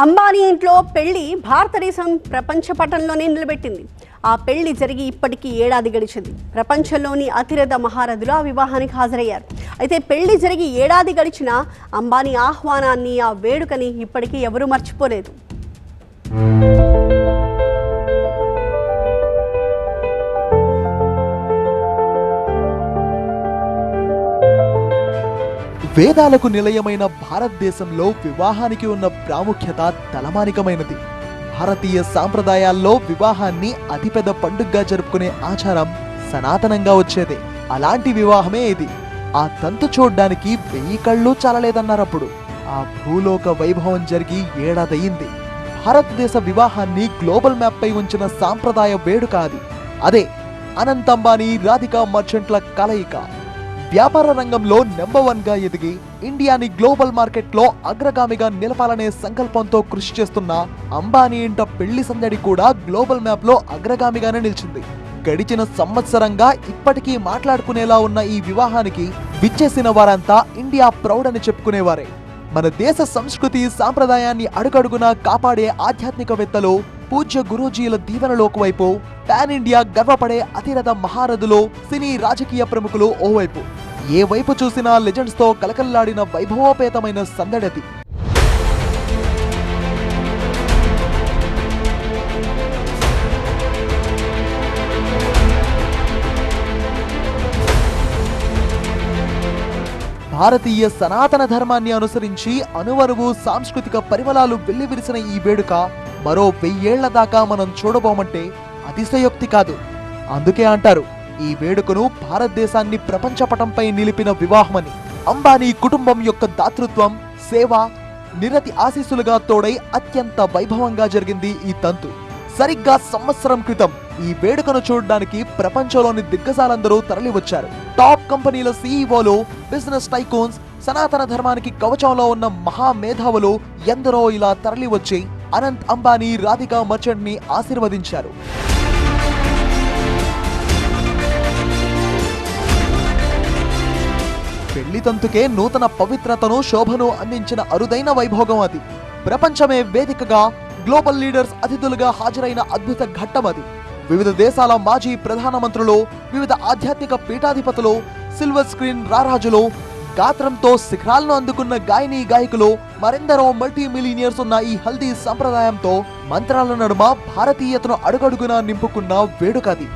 అంబానీ ఇంట్లో పెళ్లి భారతదేశం ప్రపంచ పటంలోనే నిలబెట్టింది. ఆ పెళ్లి జరిగి ఇప్పటికీ ఏడాది గడిచింది. ప్రపంచంలోని అతిరథ మహారథులు ఆ వివాహానికి హాజరయ్యారు. అయితే పెళ్లి జరిగి ఏడాది గడిచినా అంబానీ ఆహ్వానాన్ని, ఆ వేడుకని ఇప్పటికీ ఎవరూ మర్చిపోలేదు. వేదాలకు నిలయమైన భారతదేశంలో వివాహానికి ఉన్న ప్రాముఖ్యత తలమానికమైనది. భారతీయ సాంప్రదాయాల్లో వివాహాన్ని అతిపెద్ద పండుగగా జరుపుకునే ఆచారం సనాతనంగా వచ్చేదే. అలాంటి వివాహమే ఇది. ఆ తంతు చూడ్డానికి 1000 కళ్ళు చాలలేదన్నారప్పుడు. ఆ భూలోక వైభవం జరిగి ఏడాదయ్యింది. భారతదేశ వివాహాన్ని గ్లోబల్ మ్యాప్ పై ఉంచిన సాంప్రదాయ వేడుక అది. అదే అనంత్ అంబానీ, రాధికా మర్చెంట్ల కలయిక. వ్యాపార రంగంలో నెంబర్ 1 గా ఎదిగి ఇండియాని గ్లోబల్ మార్కెట్లో అగ్రగామిగా నిలపాలనే సంకల్పంతో కృషి చేస్తున్న అంబానీ ఇంట పెళ్లి సందడి కూడా గ్లోబల్ మ్యాప్ లో అగ్రగామిగానే నిలిచింది. గడిచిన సంవత్సరంగా ఇప్పటికీ మాట్లాడుకునేలా ఉన్న ఈ వివాహానికి విచ్చేసిన వారంతా ఇండియా ప్రౌడ్ అని చెప్పుకునేవారే. మన దేశ సంస్కృతి సాంప్రదాయాన్ని అడుగడుగునా కాపాడే ఆధ్యాత్మికవేత్తలు, పూజ్య గురూజీల దీవెనలు ఒకవైపు, పాన్ ఇండియా గర్వపడే అతిరథ మహారథులు, సినీ రాజకీయ ప్రముఖులు ఓవైపు. ఏ వైపు చూసినా లెజెండ్స్ తో కలకల్లాడిన వైభవోపేతమైన సందడది. భారతీయ సనాతన ధర్మాన్ని అనుసరించి అనువనువు సాంస్కృతిక పరిమళాలు వెల్లివిరిసిన ఈ వేడుక మరో 1000 ఏళ్ల దాకా మనం చూడబోమంటే అతిశయోక్తి కాదు. అందుకే అంటారు ఈ వేడుకను భారతదేశాన్ని ప్రపంచపటంపై నిలిపిన వివాహమని. అంబానీ కుటుంబం యొక్క దాతృత్వం, సేవ, నిరతి ఆశీస్సులుగా తోడై అత్యంత వైభవంగా జరిగింది ఈ తంతు. సరిగ్గా సంవత్సరం క్రితం ఈ వేడుకను చూడడానికి ప్రపంచంలోని దిగ్గజాలందరూ తరలివచ్చారు. టాప్ కంపెనీల సీఈఓలు, బిజినెస్ టైకూన్స్, సనాతన ధర్మానికి కవచంలో ఉన్న మహామేధావులు ఎందరో ఇలా తరలివచ్చి అనంత్ అంబానీ, రాధికా మర్చెంట్ ని ఆశీర్వదించారు. పెళ్లి తంతుకే నూతన పవిత్రతను, శోభను అందించిన అరుదైన వైభోగం అది. ప్రపంచమే వేదికగా గ్లోబల్ లీడర్స్ అతిథులుగా హాజరైన అద్భుత ఘట్టం అది. వివిధ దేశాల మాజీ ప్రధానమంత్రులు, వివిధ ఆధ్యాత్మిక పీఠాధిపతులు, సిల్వర్ స్క్రీన్ రారాజులు, గాత్రంతో శిఖరాలను అందుకున్న గాయనీ గాయకులు, మరెందరో మల్టీ మిలీనియర్స్ ఉన్న ఈ హల్దీ సంప్రదాయంతో మంత్రాల నడుమ భారతీయతను అడుగడుగునా నింపుకున్న వేడుకది.